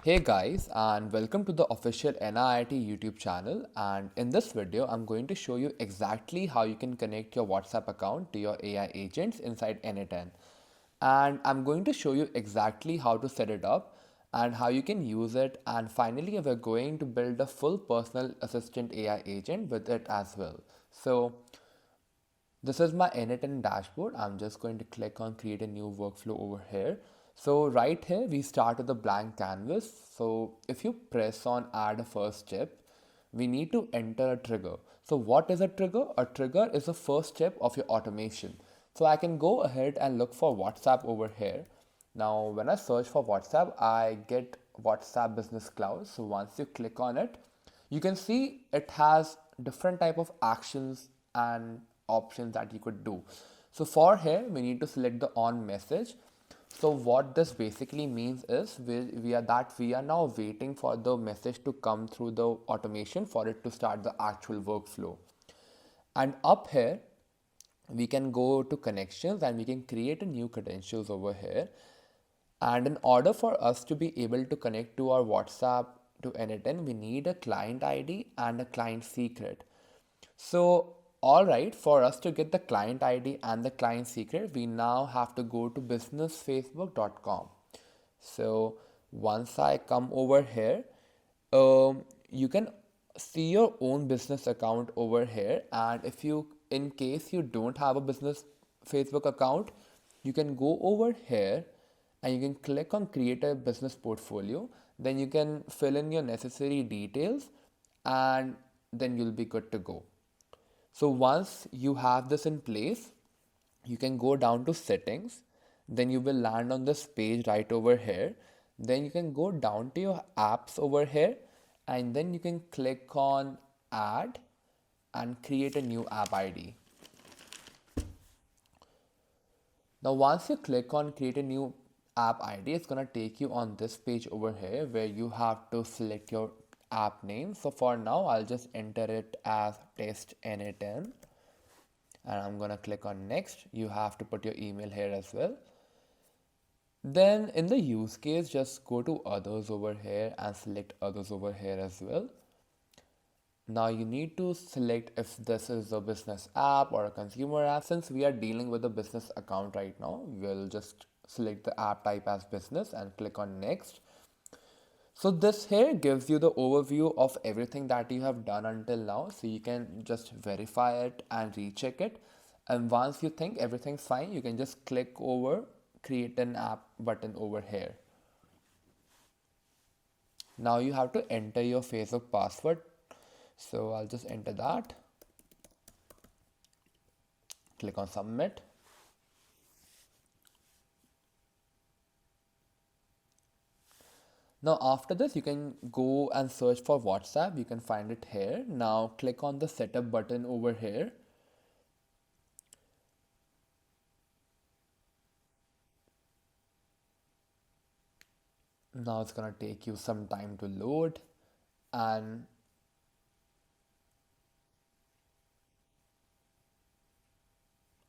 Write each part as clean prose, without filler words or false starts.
Hey guys, and welcome to the official NIIT YouTube channel. And in this video, I'm going to show you exactly how you can connect your WhatsApp account to your AI agents inside n8n. And I'm going to show you exactly how to set it up and how you can use it. And finally, we're going to build a full personal assistant AI agent with it as well. So this is my n8n dashboard. I'm just going to click on create a new workflow over here. So right here, we start with a blank canvas. So if you press on add a first step, we need to enter a trigger. So what is a trigger? A trigger is the first step of your automation. So I can go ahead and look for WhatsApp over here. Now, when I search for WhatsApp, I get WhatsApp Business Cloud. So once you click on it, you can see it has different type of actions and options that you could do. So for here, we need to select the on message. So what this basically means is we are now waiting for the message to come through the automation for it to start the actual workflow. And up here, we can go to connections and we can create a new credentials over here. And in order for us to be able to connect to our WhatsApp to n8n, we need a client ID and a client secret. So, all right, for us to get the client ID and the client secret, we now have to go to businessfacebook.com. So, once I come over here, you can see your own business account over here. And if you, in case you don't have a business Facebook account, you can go over here and you can click on create a business portfolio. Then you can fill in your necessary details and then you'll be good to go. So once you have this in place, you can go down to settings, then you will land on this page right over here. Then you can go down to your apps over here and then you can click on add and create a new app ID. Now once you click on create a new app ID, it's gonna take you on this page over here where you have to select your app name. So for now, I'll just enter it as test n8n and I'm gonna click on next. You have to put your email here as well. Then in the use case, just go to others over here and select others over here as well. Now you need to select if this is a business app or a consumer app. Since we are dealing with a business account right now, we'll just select the app type as business and click on next. So this here gives you the overview of everything that you have done until now. So you can just verify it and recheck it. And once you think everything's fine, you can just click over create an app button over here. Now you have to enter your Facebook password. So I'll just enter that. Click on submit. Now after this, you can go and search for WhatsApp. You can find it here. Now click on the setup button over here. Now it's gonna take you some time to load and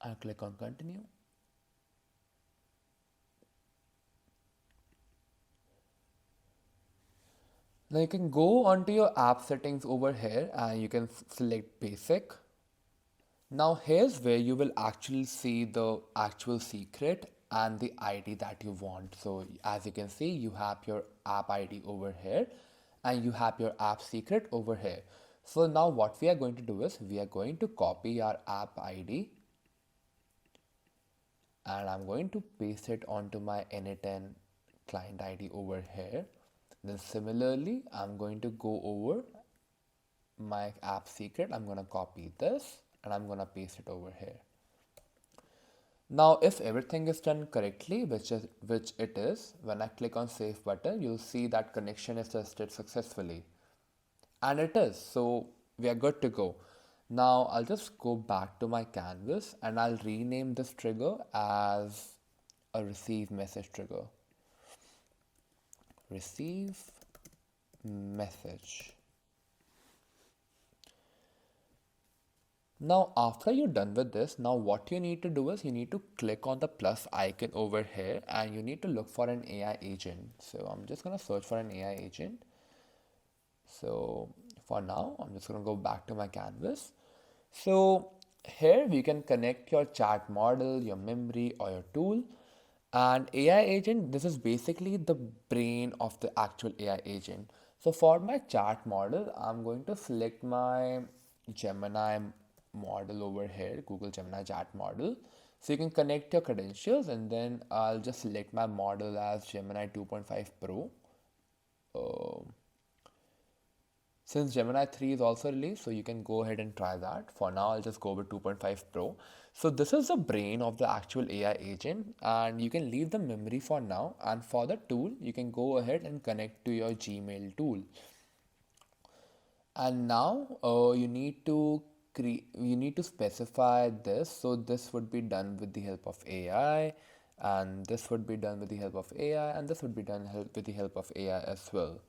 I'll click on continue. Now you can go onto your app settings over here and you can select basic. Now here's where you will actually see the actual secret and the ID that you want. So as you can see, you have your app ID over here and you have your app secret over here. So now what we are going to do is we are going to copy our app ID and I'm going to paste it onto my n8n client ID over here. Then similarly, I'm going to go over my app secret. I'm going to copy this and I'm going to paste it over here. Now, if everything is done correctly, which it is, when I click on save button, you'll see that connection is tested successfully. And it is, so we are good to go. Now I'll just go back to my canvas and I'll rename this trigger as a receive message trigger. Receive message. Now, after you're done with this, now what you need to do is you need to click on the plus icon over here and you need to look for an AI agent. So I'm just gonna search for an AI agent. So for now, I'm just gonna go back to my canvas. So here we can connect your chat model, your memory, or your tool. And AI agent, this is basically the brain of the actual AI agent. So for my chat model, I'm going to select my Gemini model over here, Google Gemini chat model. So you can connect your credentials and then I'll just select my model as Gemini 2.5 Pro. Um since Gemini 3 is also released, so you can go ahead and try that. For now, I'll just go with 2.5 Pro. So this is the brain of the actual AI agent, and you can leave the memory for now. And for the tool, you can go ahead and connect to your Gmail tool. And now you need to specify this. So this would be done with the help of AI, and this would be done with the help of AI, and this would be done with the help of AI as well.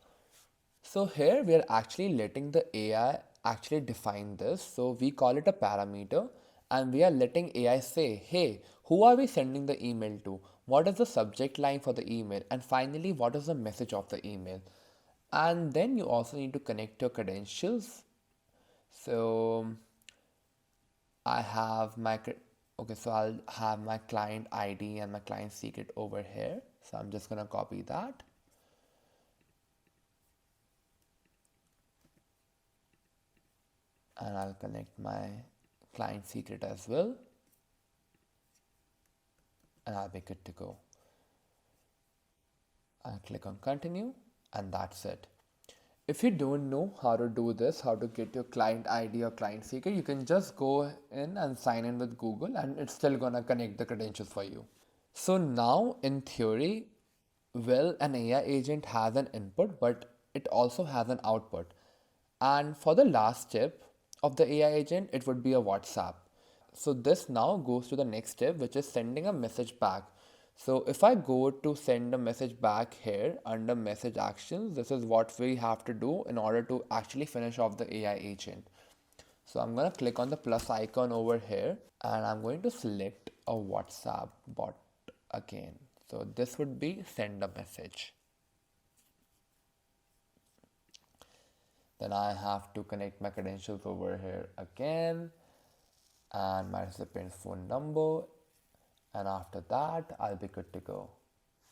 So here we are actually letting the AI actually define this. So we call it a parameter and we are letting AI say, hey, who are we sending the email to? What is the subject line for the email? And finally, what is the message of the email? And then you also need to connect your credentials. So I have my, okay, so I'll have my client ID and my client secret over here. So I'm just gonna copy that. And I'll connect my client secret as well, and I'll be good to go. I'll click on continue, and that's it. If you don't know how to do this, how to get your client ID or client secret, you can just go in and sign in with Google, and it's still gonna connect the credentials for you. So now, in theory, well, an AI agent has an input, but it also has an output. And for the last step of the AI agent, it would be a WhatsApp. So this now goes to the next step, which is sending a message back. So if I go to send a message back here under message actions, this is what we have to do in order to actually finish off the AI agent. So I'm going to click on the plus icon over here and I'm going to select a WhatsApp bot again. So this would be send a message. Then I have to connect my credentials over here again and my recipient's phone number, and after that I'll be good to go.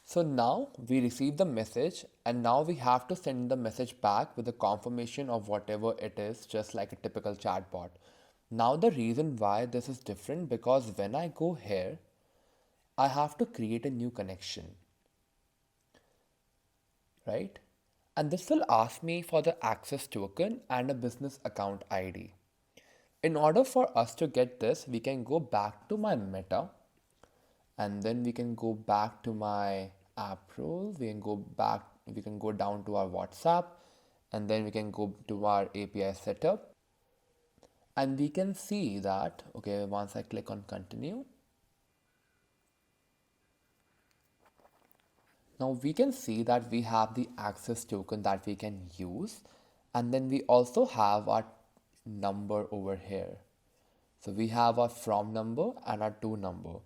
So now we receive the message and now we have to send the message back with a confirmation of whatever it is, just like a typical chatbot. Now the reason why this is different, because when I go here, I have to create a new connection, right? And this will ask me for the access token and a business account ID. In order for us to get this, we can go back to my Meta and then we can go back to my app roles. We can go down to our WhatsApp and then we can go to our API setup. And we can see that, okay, once I click on continue, now we can see that we have the access token that we can use. And then we also have our number over here. So we have our from number and our to number.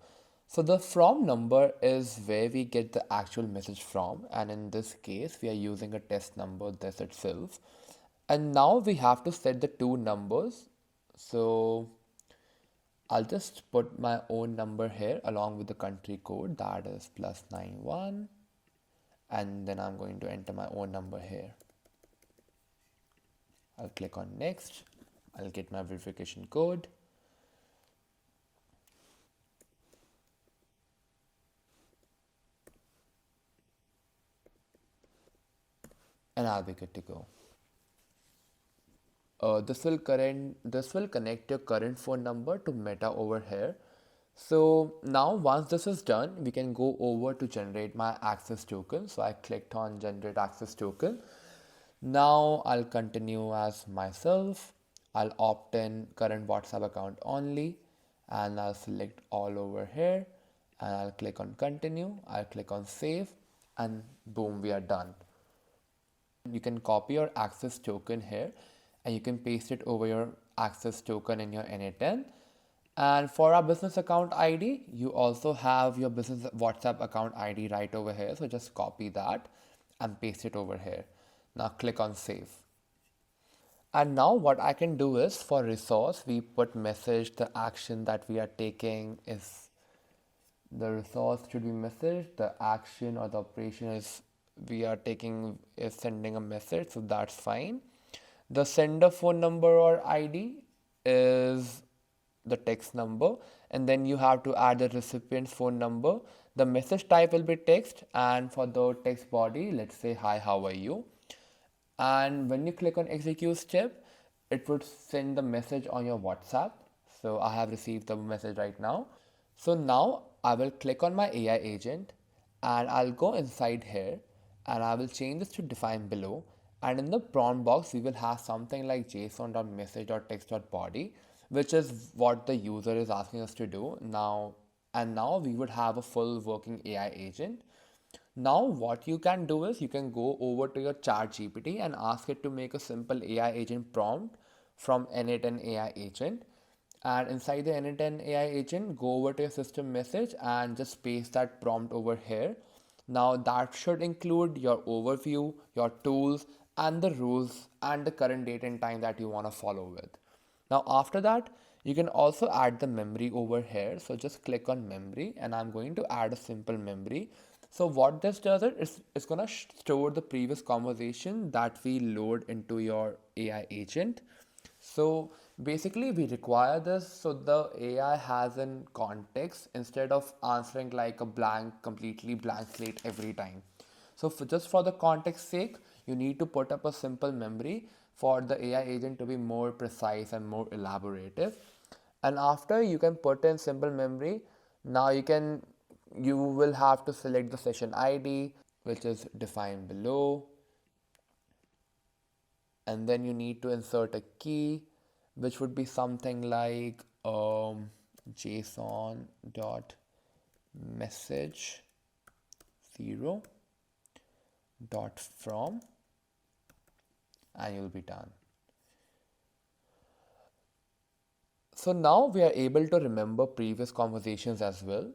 So the from number is where we get the actual message from. And in this case, we are using a test number, this itself. And now we have to set the two numbers. So I'll just put my own number here along with the country code, that is +91. And then I'm going to enter my own number here. I'll click on next. I'll get my verification code. And I'll be good to go. This will connect your current phone number to Meta over here. So now once this is done, we can go over to generate my access token. So I clicked on generate access token. Now I'll continue as myself. I'll opt in current WhatsApp account only and I'll select all over here and I'll click on continue. I'll click on save and boom, we are done. You can copy your access token here and you can paste it over your access token in your n8n. And for our business account ID, you also have your business WhatsApp account ID right over here. So just copy that and paste it over here. Now click on save. And now what I can do is for resource, we put message, the action that we are taking is the resource should be message, the action or the operation is we are taking is sending a message, so that's fine. The sender phone number or ID is the text number, and then you have to add the recipient's phone number. The message type will be text, and for the text body, let's say hi, how are you? And when you click on execute step, it would send the message on your WhatsApp. So I have received the message right now. So now I will click on my AI agent and I'll go inside here and I will change this to define below. And in the prompt box, we will have something like json.message.text.body, which is what the user is asking us to do now. And now we would have a full working AI agent. Now, what you can do is you can go over to your ChatGPT and ask it to make a simple AI agent prompt from n8n AI agent. And inside the n8n AI agent, go over to your system message and just paste that prompt over here. Now, that should include your overview, your tools, and the rules and the current date and time that you want to follow with. Now after that, you can also add the memory over here. So just click on memory and I'm going to add a simple memory. So what this does is it's going to store the previous conversation that we load into your AI agent. So basically we require this so the AI has in context instead of answering like a blank, completely blank slate every time. So just for the context sake, you need to put up a simple memory for the AI agent to be more precise and more elaborative. And after you can put in simple memory, now you will have to select the session ID, which is defined below. And then you need to insert a key, which would be something like JSON dot message 0 dot from, and you'll be done. So now we are able to remember previous conversations as well.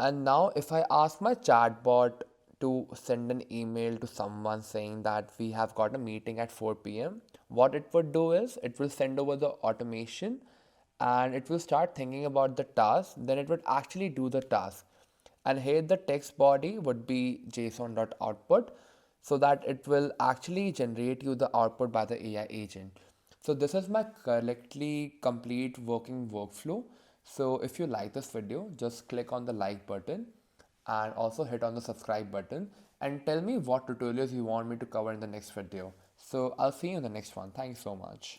And now if I ask my chatbot to send an email to someone saying that we have got a meeting at 4 p.m., what it would do is it will send over the automation and it will start thinking about the task, then it would actually do the task. And here the text body would be json.output so that it will actually generate you the output by the AI agent. So this is my correctly complete working workflow. So if you like this video, just click on the like button and also hit on the subscribe button and tell me what tutorials you want me to cover in the next video. So I'll see you in the next one. Thanks so much.